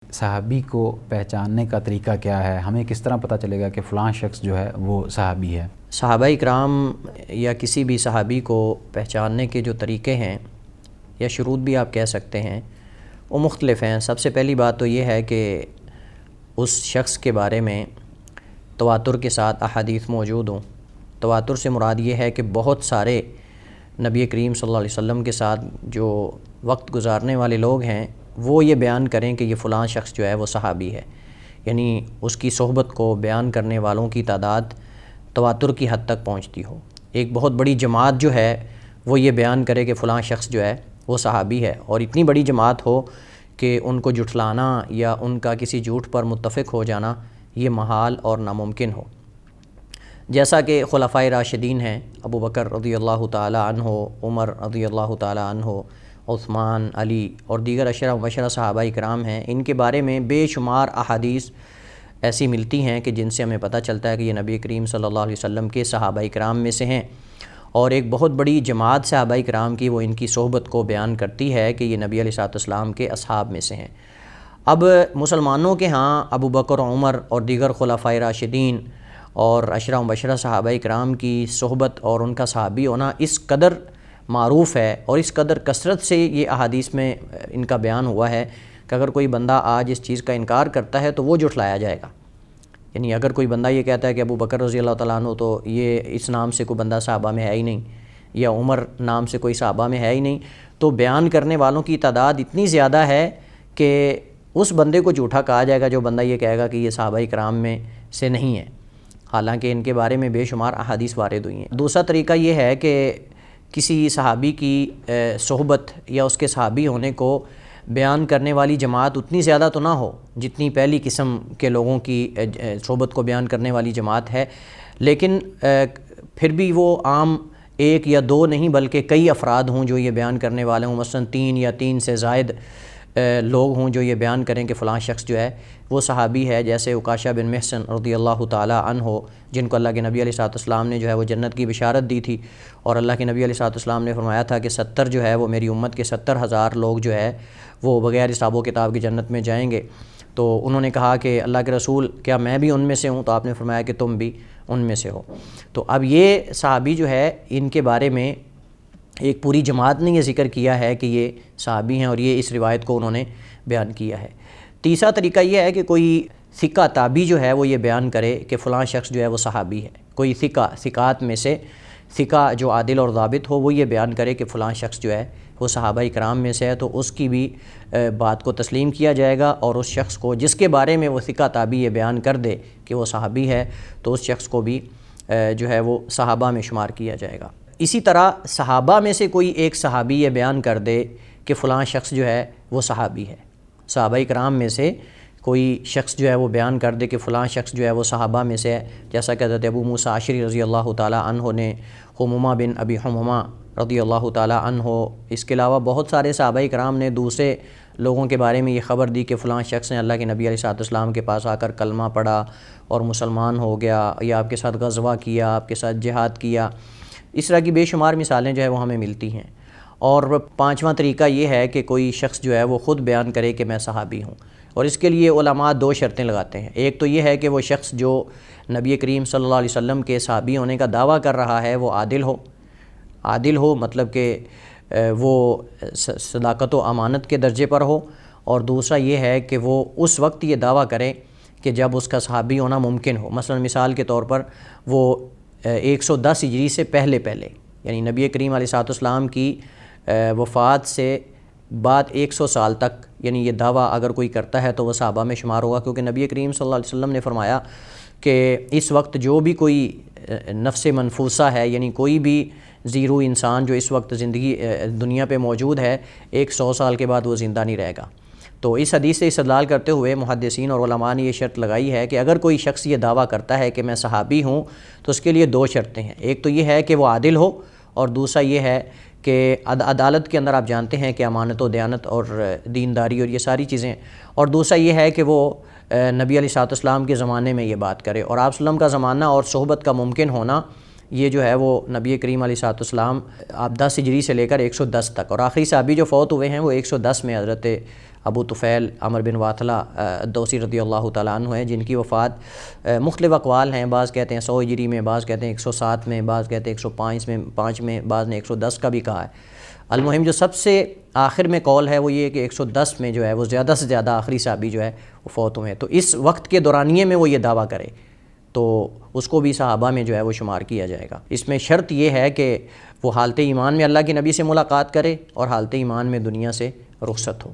صحابی کو پہچاننے کا طریقہ کیا ہے؟ ہمیں کس طرح پتہ چلے گا کہ فلاں شخص جو ہے وہ صحابی ہے؟ صحابہ اکرام یا کسی بھی صحابی کو پہچاننے کے جو طریقے ہیں یا شروط بھی آپ کہہ سکتے ہیں وہ مختلف ہیں۔ سب سے پہلی بات تو یہ ہے کہ اس شخص کے بارے میں تواتر کے ساتھ احادیث موجود ہوں۔ تواتر سے مراد یہ ہے کہ بہت سارے نبی کریم صلی اللہ علیہ وسلم کے ساتھ جو وقت گزارنے والے لوگ ہیں وہ یہ بیان کریں کہ یہ فلاں شخص جو ہے وہ صحابی ہے، یعنی اس کی صحبت کو بیان کرنے والوں کی تعداد تواتر کی حد تک پہنچتی ہو۔ ایک بہت بڑی جماعت جو ہے وہ یہ بیان کرے کہ فلاں شخص جو ہے وہ صحابی ہے، اور اتنی بڑی جماعت ہو کہ ان کو جھٹلانا یا ان کا کسی جھوٹ پر متفق ہو جانا یہ محال اور ناممکن ہو۔ جیسا کہ خلفائے راشدین ہیں، ابو بکر رضی اللہ تعالی عنہ، عمر رضی اللہ تعالی عنہ، عثمان، علی اور دیگر عشرہ مبشرہ صحابہ اکرام ہیں، ان کے بارے میں بے شمار احادیث ایسی ملتی ہیں کہ جن سے ہمیں پتہ چلتا ہے کہ یہ نبی کریم صلی اللہ علیہ وسلم کے صحابہ اکرام میں سے ہیں، اور ایک بہت بڑی جماعت صحابہ اکرام کی وہ ان کی صحبت کو بیان کرتی ہے کہ یہ نبی علیہ السلام کے اصحاب میں سے ہیں۔ اب مسلمانوں کے ہاں ابو بکر، عمر اور دیگر خلفائے راشدین اور عشرہ مبشرہ صحابہ اکرام کی صحبت اور ان کا صحابی ہونا اس قدر معروف ہے اور اس قدر کثرت سے یہ احادیث میں ان کا بیان ہوا ہے کہ اگر کوئی بندہ آج اس چیز کا انکار کرتا ہے تو وہ جھٹلایا جائے گا۔ یعنی اگر کوئی بندہ یہ کہتا ہے کہ ابو بکر رضی اللہ تعالیٰ عنہ تو یہ اس نام سے کوئی بندہ صحابہ میں ہے ہی نہیں، یا عمر نام سے کوئی صحابہ میں ہے ہی نہیں، تو بیان کرنے والوں کی تعداد اتنی زیادہ ہے کہ اس بندے کو جھوٹا کہا جائے گا جو بندہ یہ کہے گا کہ یہ صحابہ اکرام میں سے نہیں ہے، حالانکہ ان کے بارے میں بے شمار احادیث وارد ہوئی ہیں۔ دوسرا طریقہ یہ ہے کہ کسی صحابی کی صحبت یا اس کے صحابی ہونے کو بیان کرنے والی جماعت اتنی زیادہ تو نہ ہو جتنی پہلی قسم کے لوگوں کی صحبت کو بیان کرنے والی جماعت ہے، لیکن پھر بھی وہ عام ایک یا دو نہیں بلکہ کئی افراد ہوں جو یہ بیان کرنے والے ہوں، مثلا 3 یا 3 سے زائد لوگ ہوں جو یہ بیان کریں کہ فلاں شخص جو ہے وہ صحابی ہے، جیسے عکاشہ بن محصن رضی اللہ تعالی عنہ، جن کو اللہ کے نبی علیہ السلام نے جو ہے وہ جنت کی بشارت دی تھی، اور اللہ کے نبی علیہ السلام نے فرمایا تھا کہ 70 جو ہے وہ میری امت کے 70,000 لوگ جو ہے وہ بغیر حساب و کتاب کی جنت میں جائیں گے۔ تو انہوں نے کہا کہ اللہ کے رسول کیا میں بھی ان میں سے ہوں؟ تو آپ نے فرمایا کہ تم بھی ان میں سے ہو۔ تو اب یہ صحابی جو ہے ان کے بارے میں ایک پوری جماعت نے یہ ذکر کیا ہے کہ یہ صحابی ہیں، اور یہ اس روایت کو انہوں نے بیان کیا ہے۔ تیسرا طریقہ یہ ہے کہ کوئی ثقہ تابعی جو ہے وہ یہ بیان کرے کہ فلاں شخص جو ہے وہ صحابی ہے۔ کوئی ثقات میں سے ثقہ جو عادل اور ضابط ہو وہ یہ بیان کرے کہ فلاں شخص جو ہے وہ صحابہ اکرام میں سے ہے، تو اس کی بھی بات کو تسلیم کیا جائے گا، اور اس شخص کو جس کے بارے میں وہ ثقہ تابعی یہ بیان کر دے کہ وہ صحابی ہے تو اس شخص کو بھی جو ہے وہ صحابہ میں شمار کیا جائے گا۔ اسی طرح صحابہ میں سے کوئی ایک صحابی یہ بیان کر دے کہ فلاں شخص جو ہے وہ صحابی ہے۔ صحابہ اکرام میں سے کوئی شخص جو ہے وہ بیان کر دے کہ فلاں شخص جو ہے وہ صحابہ میں سے ہے، جیسا کہ حضرت ابو موسیٰ اشعری رضی اللہ تعالیٰ عنہ نے حمامہ بن ابی حمامہ رضی اللہ تعالیٰ عنہ، اس کے علاوہ بہت سارے صحابہ اکرام نے دوسرے لوگوں کے بارے میں یہ خبر دی کہ فلاں شخص نے اللہ کے نبی علیہ السلام کے پاس آ کر کلمہ پڑھا اور مسلمان ہو گیا، یا آپ کے ساتھ غزوہ کیا، آپ کے ساتھ جہاد کیا۔ اس طرح کی بے شمار مثالیں جو ہے وہ ہمیں ملتی ہیں۔ اور 5واں طریقہ یہ ہے کہ کوئی شخص جو ہے وہ خود بیان کرے کہ میں صحابی ہوں، اور اس کے لیے علماء 2 شرطیں لگاتے ہیں۔ ایک تو یہ ہے کہ وہ شخص جو نبی کریم صلی اللہ علیہ وسلم کے صحابی ہونے کا دعویٰ کر رہا ہے وہ عادل ہو، مطلب کہ وہ صداقت و امانت کے درجے پر ہو، اور دوسرا یہ ہے کہ وہ اس وقت یہ دعویٰ کرے کہ جب اس کا صحابی ہونا ممکن ہو۔ مثلا مثال کے طور پر وہ 110 ہجری سے پہلے یعنی نبی کریم علیہ السلام کی وفات سے بعد 100 سال تک، یعنی یہ دعویٰ اگر کوئی کرتا ہے تو وہ صحابہ میں شمار ہوگا، کیونکہ نبی کریم صلی اللہ علیہ وسلم نے فرمایا کہ اس وقت جو بھی کوئی نفس منفوسہ ہے، یعنی کوئی بھی زیرو انسان جو اس وقت زندگی دنیا پہ موجود ہے، 100 سال کے بعد وہ زندہ نہیں رہے گا۔ تو اس حدیث سے استدلال کرتے ہوئے محدثین اور علماء نے یہ شرط لگائی ہے کہ اگر کوئی شخص یہ دعویٰ کرتا ہے کہ میں صحابی ہوں تو اس کے لیے 2 شرطیں ہیں۔ ایک تو یہ ہے کہ وہ عادل ہو، اور دوسرا یہ ہے کہ عدالت کے اندر آپ جانتے ہیں کہ امانت و دیانت اور دینداری اور یہ ساری چیزیں، اور دوسرا یہ ہے کہ وہ نبی علیہ السلام کے زمانے میں یہ بات کرے، اور آپ وسلم کا زمانہ اور صحبت کا ممکن ہونا یہ جو ہے وہ نبی کریم علیہ السلام آپ 10 ہجری سے لے کر 110 تک، اور آخری صحابی جو فوت ہوئے ہیں وہ 110 میں حضرت ابو طفیل عمر بن واثلہ الدوسی رضی اللہ تعالیٰ عنہ ہیں، جن کی وفات مختلف اقوال ہیں، بعض کہتے ہیں 100 ہجری میں، بعض کہتے ہیں 107 میں، بعض کہتے ہیں 105 میں، بعض نے 110 کا بھی کہا ہے۔ المہم جو سب سے آخر میں قول ہے وہ یہ کہ 110 میں جو ہے وہ زیادہ سے زیادہ آخری صحابی جو ہے وہ فوت ہوئے ہیں، تو اس وقت کے دورانیے میں وہ یہ دعویٰ کرے تو اس کو بھی صحابہ میں جو ہے وہ شمار کیا جائے گا۔ اس میں شرط یہ ہے کہ وہ حالت ایمان میں اللہ کے نبی سے ملاقات کرے اور حالت ایمان میں دنیا سے رخصت ہو۔